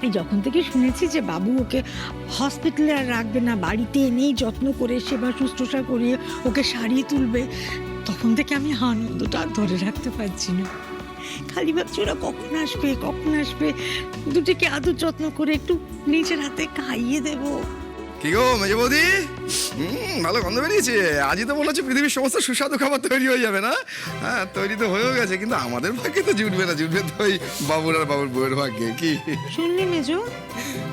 এই যখন থেকে শুনেছি যে বাবু ওকে হসপিটালে আর রাখবে না, বাড়িতে এনেই যত্ন করে সেবা শুশ্রূষা করিয়ে ওকে সারিয়ে তুলবে, তখন থেকে আমি আনন্দটা আর ধরে রাখতে পারছি না। খালি ভাবছি ওরা কখন আসবে কখন আসবে, দুটিকে আদর যত্ন করে একটু নিজের হাতে খাইয়ে দেবো। কি গো মেজো বৌদি, ভালো গন্ধ বেরিয়েছে। আজই তো মনে হচ্ছে পৃথিবীর সমস্ত সুস্বাদু খাবার তৈরি হয়ে যাবে না? হ্যাঁ, তৈরি তো হয়েও গেছে, কিন্তু আমাদের ভাগ্যে তো জুটবে না, জুটবে তো ওই বাবুর আর বাবুর বউয়ের ভাগ্যে। কি শুনলি মেজো,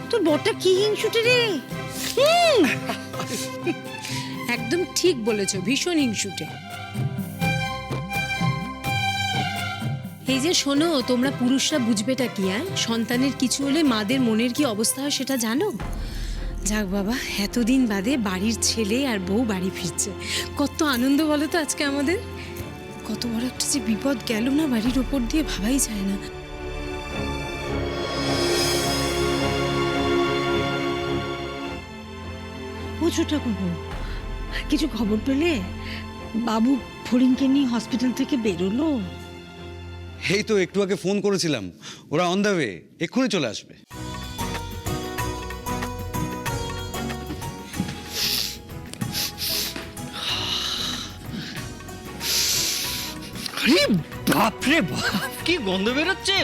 তোর বরটা কি হিংসুটে রে। একদম ঠিক বলেছো, ভীষণ হিংসুটে। এই যে শোনো, তোমরা পুরুষরা বুঝবেটা কি? সন্তানের কিছু হলে মাদের মনের কি অবস্থা হয় সেটা জানো? যাক বাবা, এতদিন বাদে বাড়ির ছেলে আর বউ বাড়ি ফিরছে, কত আনন্দ বলো তো আজকে আমাদের। কত বড় একটা যে বিপদ গেল না বাড়ির ওপর দিয়ে, ভাবাই যায় না। ও ছোটা বাবু, কিছু খবর পেলে? বাবু ফড়িংকে নিয়ে হসপিটাল থেকে বেরোলো? এই তো একটু আগে ফোন করেছিলাম, ওরা অন দ্য ওয়ে, এক্ষুনি চলে আসবে। আরে বাপরে বাপ, কি গন্ধ বেরোচ্ছে!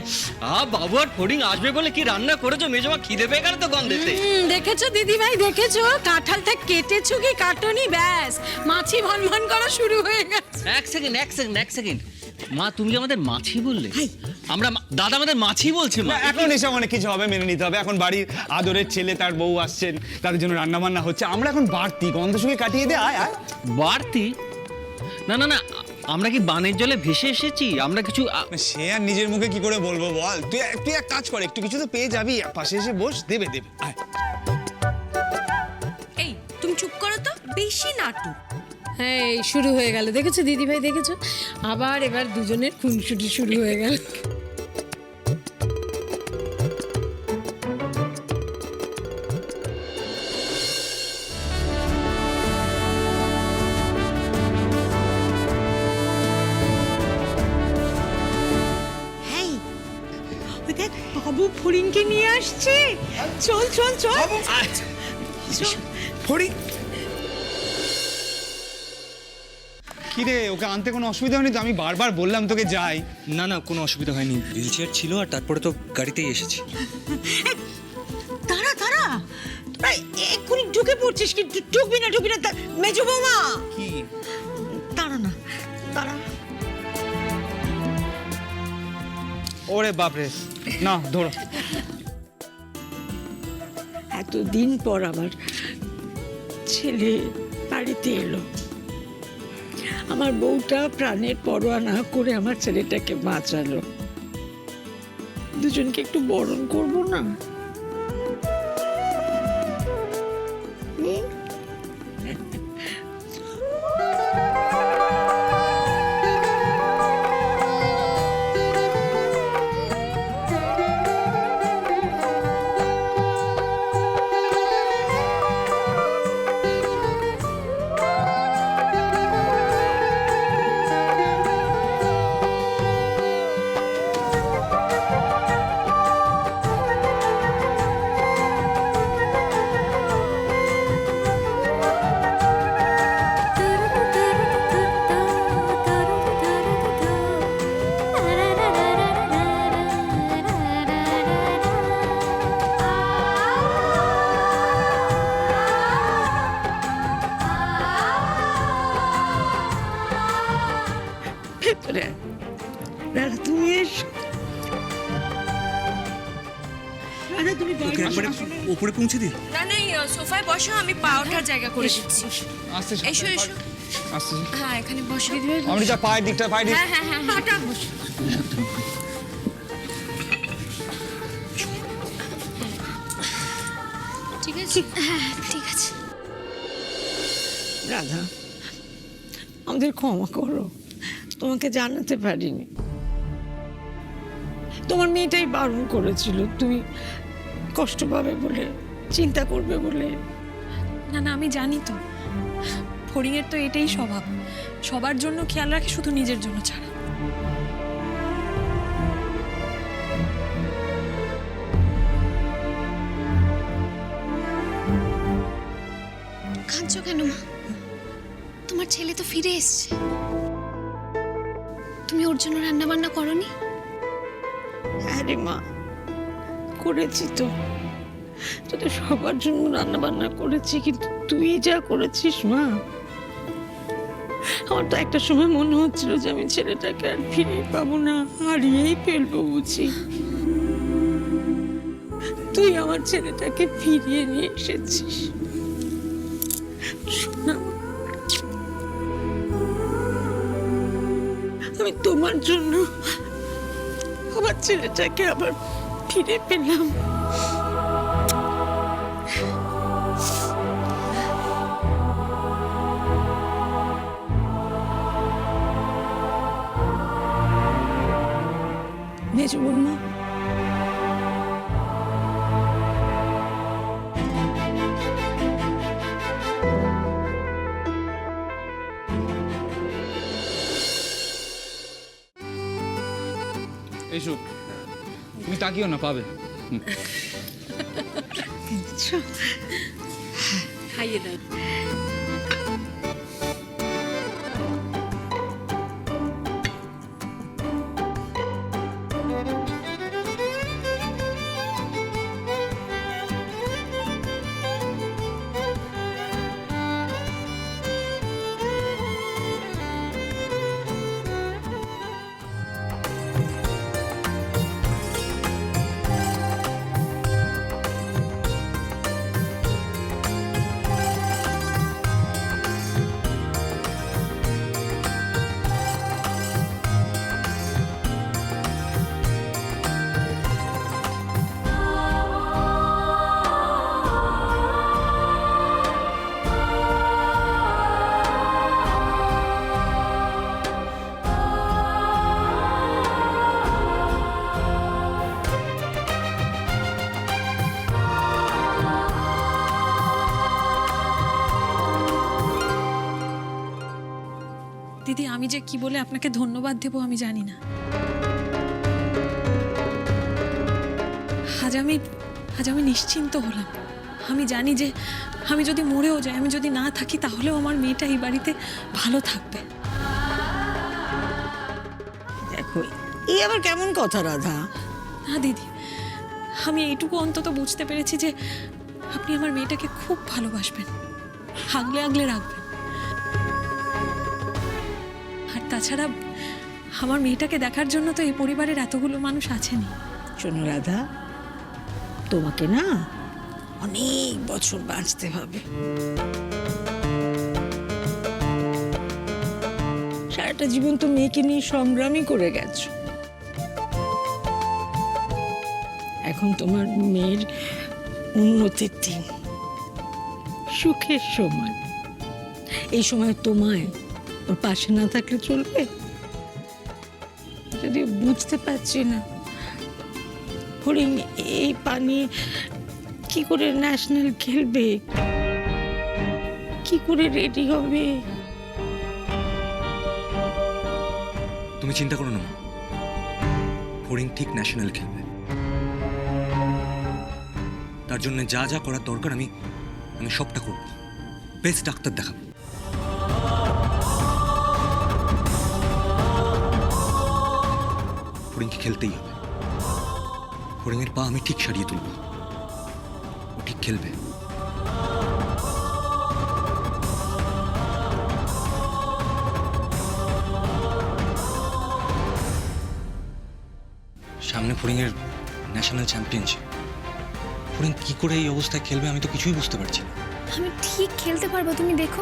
বাবু আর ফড়িং আসবে বলে কি রান্না করেছো মেজমা? খিদে পেয়ে গেল তো গন্ধেতে। দেখেছো দিদি ভাই, দেখেছো কাঁঠালটা কেটেছো কি কাটনি, ব্যাস মাছি ভনভন করা শুরু হয়ে গেছে। এক সেকেন্ড, মা তুমি আমাদের মাছি বললে? আমরা দাদা আমাদের মাছি বলছে মা? এখন এসব অনেক কিছু হবে, মেনে নিতে হবে। এখন বাড়ির আদরের ছেলে তার বউ আসছেন, তাদের জন্য রান্না বান্না হচ্ছে, আমরা এখন বাড়তি গন্ধ শুকে কাটিয়ে দে। আয় আয়। বাড়তি? না, আমরা কি বানের জলে ভেসে এসেছি? আমরা কিছু সে আর নিজের মুখে কি করে বলবো বল? তুই এক কাজ কর, একটু কিছু তো পেয়ে যাবি, পাশে এসে বস, দেবে। আয়। এই তুমি চুপ করো তো, বেশি নাটক। হ্যাঁ, এই শুরু হয়ে গেল, দেখেছো দিদি ভাই, দেখেছো? আবার এবার দুজনের খুনসুটি শুরু হয়ে গেল। দেখ, বাবু ফড়িংকে নিয়ে আসছে। চল চল চল। ফড়িং কি রে, ওকে আনতে কোনো অসুবিধা হয়নি তো? আমি বারবার বললাম তোকে যাই। না কোনো অসুবিধা হয়নি, হুইল চেয়ার ছিল আর তারপরে তো গাড়িতেই এসেছি। তারা তোরা এক্ষুনি ঢুকে পড়ছিস কি? ঢুকবি না মেজো বৌমা। কি? তারা ওরে বাপরে, না ধরো। এতদিন পর আমার ছেলে বাড়িতে এলো। আমার বউটা প্রাণের পরোয়া না করে আমার ছেলেটাকে বাঁচালো। দুজনকে একটু বরণ করবো না? ভেতরে রাধা, তুমি এসো। রাধা, তুমি ওকে একবারে উপরে পৌঁছে দিই। না না, সোফায় বসো, আমি পা ওঠার জায়গা করে দিচ্ছি। আস্তে এসো এসো। আস্তে। হ্যাঁ, এখানে বসো। আমি যা পায়ের দিকটা হ্যাঁ হ্যাঁ হ্যাঁ, হাঁটা। ঠিক আছে, হ্যাঁ ঠিক আছে। রাধা, আমাদের ক্ষমা করো, তোমাকে জানাতে পারিনি। তোমার মেয়েটাই বারণ করেছিল, তুমি কষ্ট পাবে বলে, চিন্তা করবে বলে। না না, আমি জানি তো, ফড়িংয়ের তো এটাই স্বভাব, সবার জন্য খেয়াল রাখে, শুধু নিজের জন্য ছাড়া। কাঁদছো কেন মা? তোমার ছেলে তো ফিরে এসছে। তুমি ওর জন্য রান্না বান্না করনি? হ্যাঁ রে মা, করেছি তো। তোদের সবার জন্য রান্না বান্না করেছি, কিন্তু তুই যা করেছিস মা, আমার তো একটা সময় মনে হচ্ছিল যে আমি ছেলেটাকে আর ফিরে পাবো না, হারিয়েই ফেলবো বুঝি। তুই আমার ছেলেটাকে ফিরিয়ে নিয়ে এসেছিস। শোনা, আমি তোমার জন্য আমার ছেলেটাকে আবার ফিরে পেলাম। মেজো বৌমা, এইসব তুমি তাকিও না, পাবে। খাইয়ে দাও। দিদি, আমি যে কি বলে আপনাকে ধন্যবাদ দেবো আমি জানি না। আজ আমি নিশ্চিন্ত হলাম। আমি জানি যে আমি যদি মরেও যাই, আমি যদি না থাকি, তাহলেও আমার মেয়েটা এই বাড়িতে ভালো থাকবে। দেখো, এই আবার কেমন কথা রাধা? না দিদি, আমি এইটুকু অন্তত বুঝতে পেরেছি যে আপনি আমার মেয়েটাকে খুব ভালোবাসবেন, আগলে আগলে রাখবেন। আর তাছাড়া আমার মেয়েটাকে দেখার জন্য তো এই পরিবারের এতগুলো মানুষ আছেনই। শোনো রাধা, তোমাকে না অনেক বছর বাঁচতে হবে। সারাটা জীবন তো মেয়েকে নিয়ে সংগ্রামই করে গেছো। এখন তোমার মেয়ের উন্নতির দিন, সুখের সময়। এই সময় তোমায় ওর পাশে না থাকলে চলবে? যদি বুঝতে পারছি না ফড়িং এই পানি কি করে ন্যাশনাল খেলবে, কি করে রেডি হবে। তুমি চিন্তা করো না মা, ফড়িং ঠিক ন্যাশনাল খেলবে। তার জন্য যা যা করার দরকার আমি সবটা করব। বেস্ট ডাক্তার দেখাবো। ফড়িংকে খেলতেই হবে। ফড়িংয়ের পা আমি ঠিক সারিয়ে তুলব, ও ঠিক খেলবে। সামনে ফড়িংয়ের ন্যাশনাল চ্যাম্পিয়নশিপ। ফড়িং কি করে এই অবস্থায় খেলবে আমি তো কিছুই বুঝতে পারছি না। আমি ঠিক খেলতে পারবো, তুমি দেখো।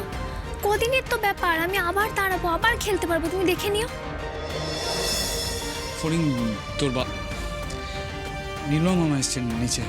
কদিনের তো ব্যাপার, আমি আবার দাঁড়াবো, আবার খেলতে পারবো, তুমি দেখে নিও। ফড়িং, তোর নীলম মামা এসছেন নিচে।